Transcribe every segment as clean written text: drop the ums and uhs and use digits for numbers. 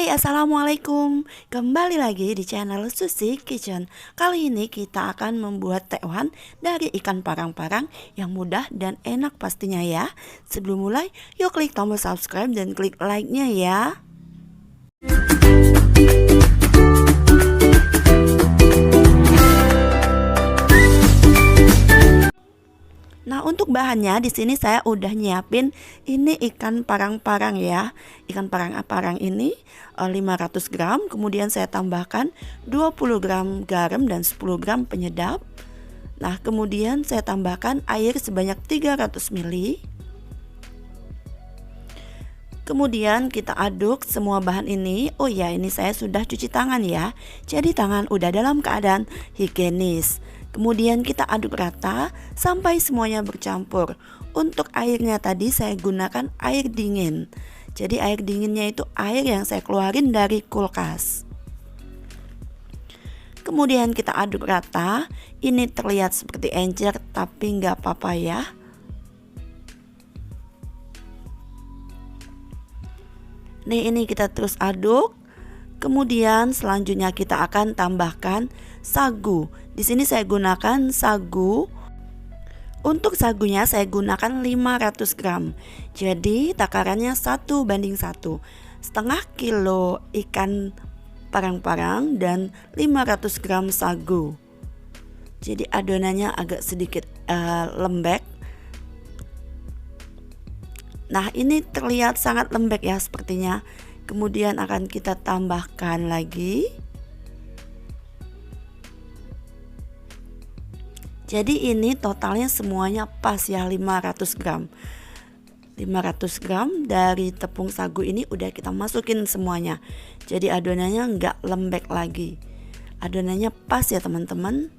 Hai, assalamualaikum. Kembali lagi di channel Susi Kitchen. Kali ini kita akan membuat tekwan dari ikan parang-parang yang mudah dan enak pastinya ya. Sebelum mulai, yuk klik tombol subscribe dan klik like-nya ya. Nah, untuk bahannya di sini saya udah nyiapin ini ikan parang-parang ya. Ikan parang-parang ini 500 gram, kemudian saya tambahkan 20 gram garam dan 10 gram penyedap. Nah, kemudian saya tambahkan air sebanyak 300 ml. Kemudian kita aduk semua bahan ini. Oh ya, ini saya sudah cuci tangan ya. Jadi tangan udah dalam keadaan higienis. Kemudian kita aduk rata sampai semuanya bercampur. Untuk airnya tadi saya gunakan air dingin. Jadi air dinginnya itu air yang saya keluarin dari kulkas. Kemudian kita aduk rata. Ini terlihat seperti encer tapi nggak apa-apa ya. Nih, ini kita terus aduk. Kemudian selanjutnya kita akan tambahkan sagu. Di sini saya gunakan sagu. Untuk sagunya saya gunakan 500 gram. Jadi takarannya 1:1. Setengah kilo ikan parang-parang dan 500 gram sagu. Jadi adonannya agak sedikit lembek. Nah, ini terlihat sangat lembek ya sepertinya. Kemudian akan kita tambahkan lagi. Jadi ini totalnya semuanya pas ya, 500 gram. 500 gram dari tepung sagu ini udah kita masukin semuanya. Jadi adonannya nggak lembek lagi. Adonannya pas ya teman-teman.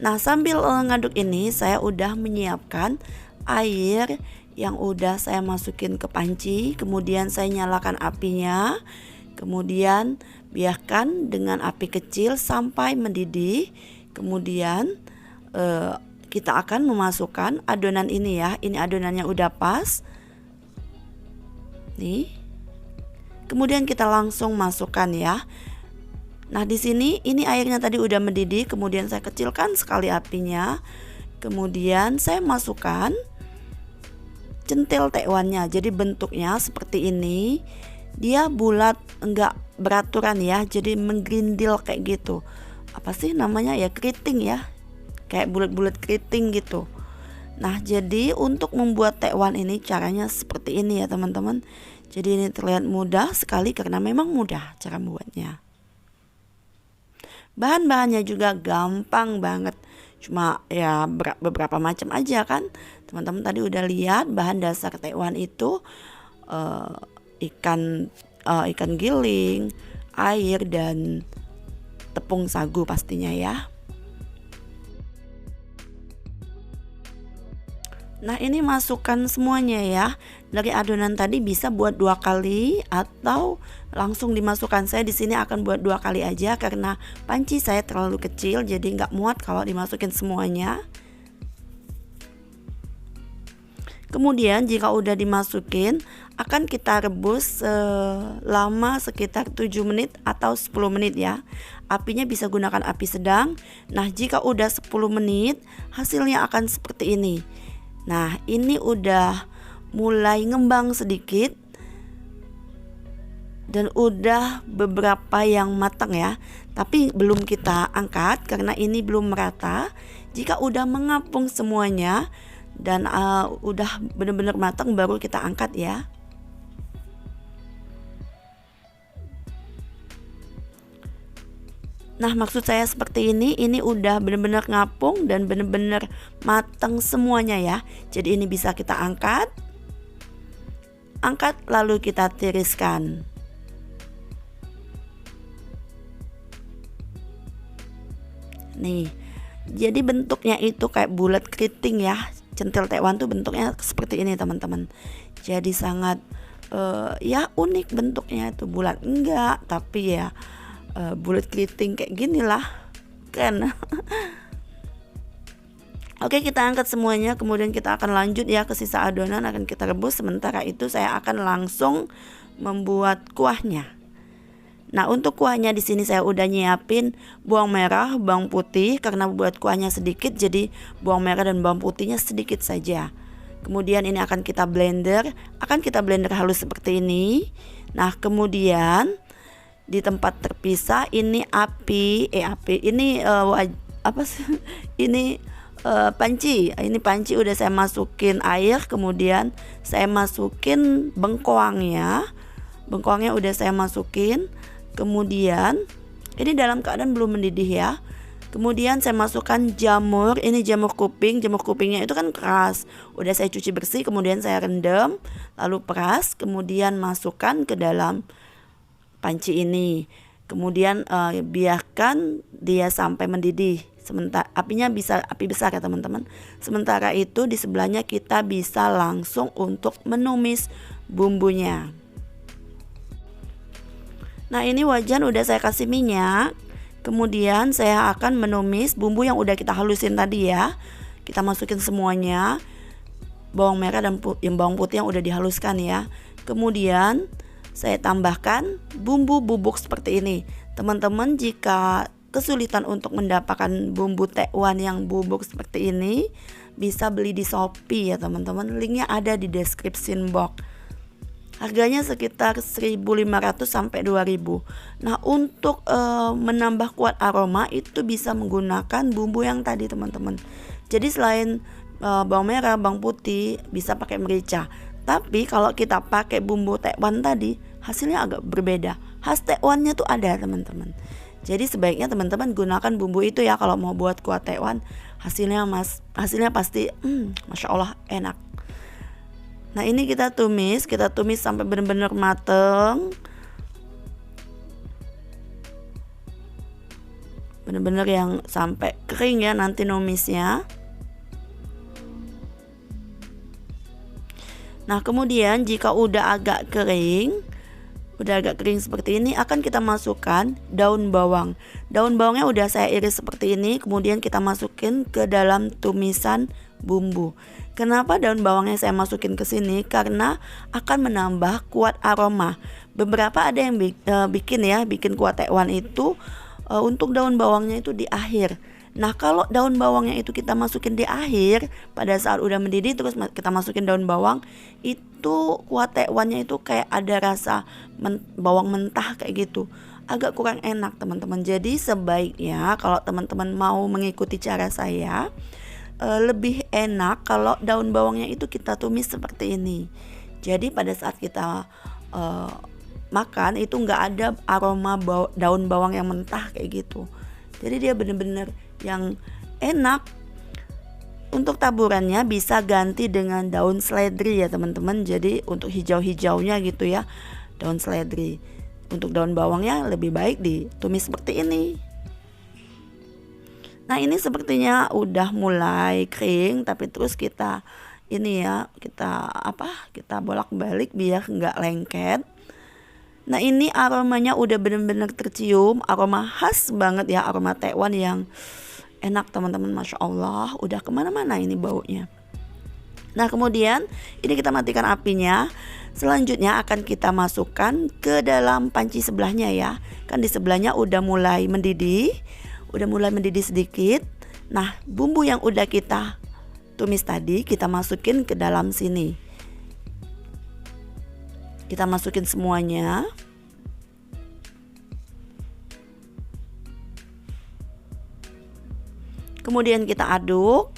Nah, sambil ngaduk ini saya udah menyiapkan air yang udah saya masukin ke panci. Kemudian saya nyalakan apinya. Kemudian biarkan dengan api kecil sampai mendidih. Kemudian kita akan memasukkan adonan ini ya. Ini adonannya udah pas. Nih. Kemudian kita langsung masukkan ya. Nah, di sini ini airnya tadi udah mendidih. Kemudian saya kecilkan sekali apinya. Kemudian saya masukkan centil tekwannya. Jadi bentuknya seperti ini. Dia bulat, enggak beraturan ya. Jadi menggrindil kayak gitu. Apa sih namanya ya, keriting ya. Kayak bulat-bulat keriting gitu. Nah, jadi untuk membuat tekwan ini caranya seperti ini ya teman-teman. Jadi ini terlihat mudah sekali karena memang mudah cara membuatnya. Bahan-bahannya juga gampang banget. Cuma ya beberapa macam aja kan. Teman-teman tadi udah lihat bahan dasar tekwan itu ikan giling, air dan tepung sagu pastinya ya. Nah, ini masukkan semuanya ya. Dari adonan tadi bisa buat 2 kali atau langsung dimasukkan. Saya di sini akan buat 2 kali aja karena panci saya terlalu kecil, jadi nggak muat kalau dimasukin semuanya. Kemudian jika udah dimasukin, akan kita rebus selama sekitar 7 menit atau 10 menit ya. Apinya bisa gunakan api sedang. Nah, jika udah 10 menit, hasilnya akan seperti ini. Nah, ini udah mulai ngembang sedikit dan udah beberapa yang matang ya. Tapi belum kita angkat karena ini belum merata. Jika udah mengapung semuanya dan udah benar-benar matang, baru kita angkat ya. Nah, maksud saya seperti ini udah benar-benar ngapung dan benar-benar matang semuanya ya. Jadi ini bisa kita angkat. Angkat lalu kita tiriskan. Nih. Jadi bentuknya itu kayak bulat keriting ya. Centil tekwan tuh bentuknya seperti ini teman-teman. Jadi sangat ya unik bentuknya, itu bulat enggak, tapi ya bulat keriting kayak gini lah, keren. Oke, kita angkat semuanya. Kemudian kita akan lanjut ya ke sisa adonan, akan kita rebus. Sementara itu saya akan langsung membuat kuahnya. Nah, untuk kuahnya di sini saya udah nyiapin bawang merah, bawang putih karena buat kuahnya sedikit, jadi bawang merah dan bawang putihnya sedikit saja. Kemudian ini akan kita blender halus seperti ini. Nah, kemudian di tempat terpisah ini panci. Ini panci udah saya masukin air, kemudian saya masukin bengkoangnya. Bengkoangnya udah saya masukin. Kemudian ini dalam keadaan belum mendidih ya. Kemudian saya masukkan jamur. Ini jamur kuping. Jamur kupingnya itu kan keras. Udah saya cuci bersih, kemudian saya rendam, lalu peras, kemudian masukkan ke dalam panci ini. Kemudian biarkan dia sampai mendidih. Sementara apinya bisa api besar ya teman-teman. Sementara itu di sebelahnya kita bisa langsung untuk menumis bumbunya. Nah, ini wajan udah saya kasih minyak. Kemudian saya akan menumis bumbu yang udah kita halusin tadi ya. Kita masukin semuanya. Bawang merah dan bawang putih yang udah dihaluskan ya. Kemudian saya tambahkan bumbu bubuk seperti ini. Teman-teman jika kesulitan untuk mendapatkan bumbu tekwan yang bubuk seperti ini, bisa beli di Shopee ya teman-teman. Linknya ada di description box. Harganya sekitar 1.500 sampai 2.000. Nah, untuk menambah kuat aroma itu bisa menggunakan bumbu yang tadi teman-teman. Jadi selain bawang merah, bawang putih, bisa pakai merica. Tapi kalau kita pakai bumbu tekwan tadi, hasilnya agak berbeda. Khas tekwannya tuh ada teman-teman. Jadi sebaiknya teman-teman gunakan bumbu itu ya kalau mau buat kuah tekwan. Hasilnya pasti Masya Allah enak. Nah, ini kita tumis sampai benar-benar mateng. Benar-benar yang sampai kering ya nanti numisnya. Nah, kemudian jika udah agak kering seperti ini, akan kita masukkan daun bawang. Daun bawangnya udah saya iris seperti ini, kemudian kita masukin ke dalam tumisan bumbu. Kenapa daun bawangnya saya masukin ke sini? Karena akan menambah kuat aroma. Beberapa ada yang bikin kuah tekwan itu untuk daun bawangnya itu di akhir. Nah, kalau daun bawangnya itu kita masukin di akhir, pada saat udah mendidih terus kita masukin daun bawang, itu kuah tekwannya itu kayak ada rasa bawang mentah kayak gitu. Agak kurang enak teman-teman. Jadi sebaiknya kalau teman-teman mau mengikuti cara saya, lebih enak kalau daun bawangnya itu kita tumis seperti ini. Jadi pada saat kita makan itu nggak ada aroma daun bawang yang mentah kayak gitu. Jadi dia bener-bener yang enak. Untuk taburannya bisa ganti dengan daun seledri ya teman-teman. Jadi untuk hijau-hijaunya gitu ya, daun seledri. Untuk daun bawangnya lebih baik ditumis seperti ini. Nah, ini sepertinya udah mulai kering, tapi terus kita bolak-balik biar nggak lengket. Nah, ini aromanya udah bener-bener tercium, aroma khas banget ya, aroma tekwan yang enak teman-teman. Masya Allah, udah kemana-mana ini baunya. Nah, kemudian ini kita matikan apinya. Selanjutnya akan kita masukkan ke dalam panci sebelahnya ya. Kan di sebelahnya udah mulai mendidih sedikit. Nah, bumbu yang udah kita tumis tadi kita masukin ke dalam sini. Kita masukin semuanya. Kemudian kita aduk.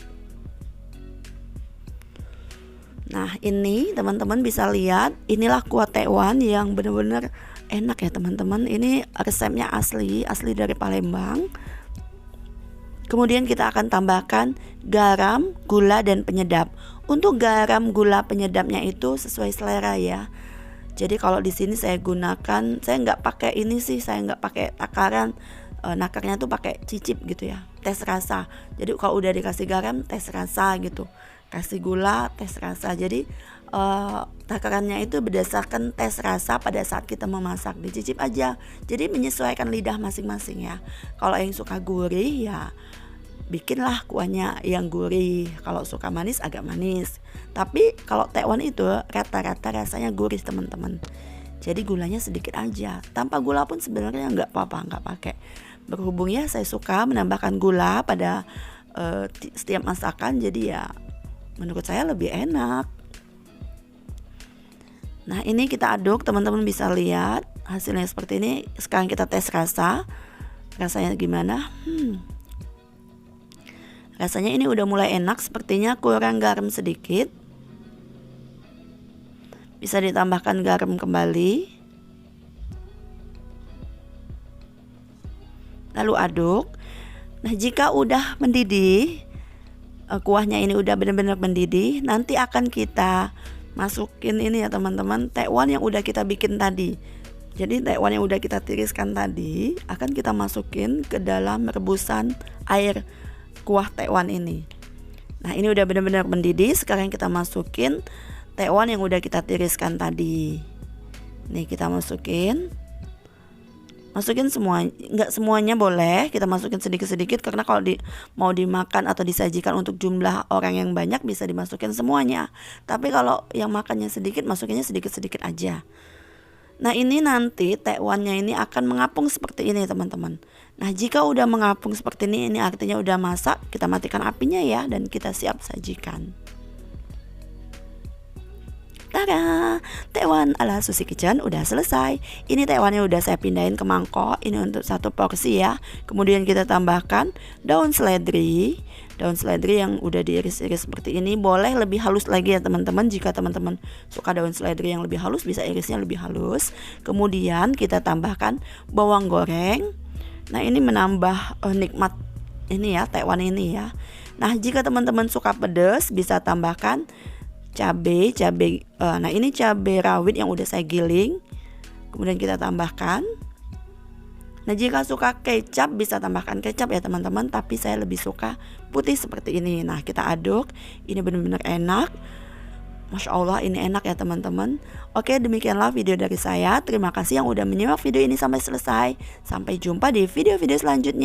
Nah, ini teman-teman bisa lihat, inilah kuah tekwan yang benar-benar enak ya teman-teman. Ini resepnya asli dari Palembang. Kemudian kita akan tambahkan garam, gula, dan penyedap. Untuk garam, gula, penyedapnya itu sesuai selera ya. Jadi kalau di sini saya nggak pakai saya nggak pakai takaran, nakarnya tuh pakai cicip gitu ya, tes rasa. Jadi kalau udah dikasih garam, tes rasa gitu, kasih gula, tes rasa. Jadi takarannya itu berdasarkan tes rasa pada saat kita memasak, dicicip aja. Jadi menyesuaikan lidah masing-masing ya. Kalau yang suka gurih ya bikinlah kuahnya yang gurih. Kalau suka manis agak manis. Tapi kalau tekwan itu rata-rata rasanya gurih teman-teman. Jadi gulanya sedikit aja. Tanpa gula pun sebenarnya nggak apa-apa, nggak pakai. Berhubung ya saya suka menambahkan gula pada setiap masakan, jadi ya menurut saya lebih enak. Nah ini kita aduk, teman-teman bisa lihat hasilnya seperti ini. Sekarang kita tes rasa, rasanya gimana? Rasanya ini udah mulai enak, sepertinya kurang garam sedikit. Bisa ditambahkan garam kembali. Lalu aduk. Nah jika udah mendidih, kuahnya ini udah benar-benar mendidih, nanti akan kita masukin ini ya teman-teman, tekwan yang udah kita bikin tadi. Jadi tekwan yang udah kita tiriskan tadi akan kita masukin ke dalam rebusan air kuah tekwan ini. Nah ini udah benar-benar mendidih. Sekarang kita masukin tekwan yang udah kita tiriskan tadi. Nih kita masukin semua, nggak semuanya boleh, kita masukin sedikit-sedikit karena kalau mau dimakan atau disajikan untuk jumlah orang yang banyak bisa dimasukin semuanya. Tapi kalau yang makannya sedikit, masukinnya sedikit-sedikit aja. Nah ini nanti tekwannya ini akan mengapung seperti ini teman-teman. Nah jika udah mengapung seperti ini artinya udah masak. Kita matikan apinya ya, dan kita siap sajikan. Tada, tekwan ala Susi Kitchen udah selesai. Ini tekwannya udah saya pindahin ke mangkok. Ini untuk 1 porsi ya. Kemudian kita tambahkan daun seledri. Daun seledri yang udah diiris-iris seperti ini. Boleh lebih halus lagi ya teman-teman. Jika teman-teman suka daun seledri yang lebih halus, bisa irisnya lebih halus. Kemudian kita tambahkan bawang goreng. Nah ini menambah nikmat ini ya, tekwan ini ya. Nah jika teman-teman suka pedas, bisa tambahkan cabai. Nah ini cabai rawit yang udah saya giling, kemudian kita tambahkan. Nah jika suka kecap bisa tambahkan kecap ya teman-teman, tapi saya lebih suka putih seperti ini. Nah kita aduk, ini benar-benar enak. Masya Allah ini enak ya teman-teman. Oke, demikianlah video dari saya. Terima kasih yang udah menyimak video ini sampai selesai. Sampai jumpa di video-video selanjutnya.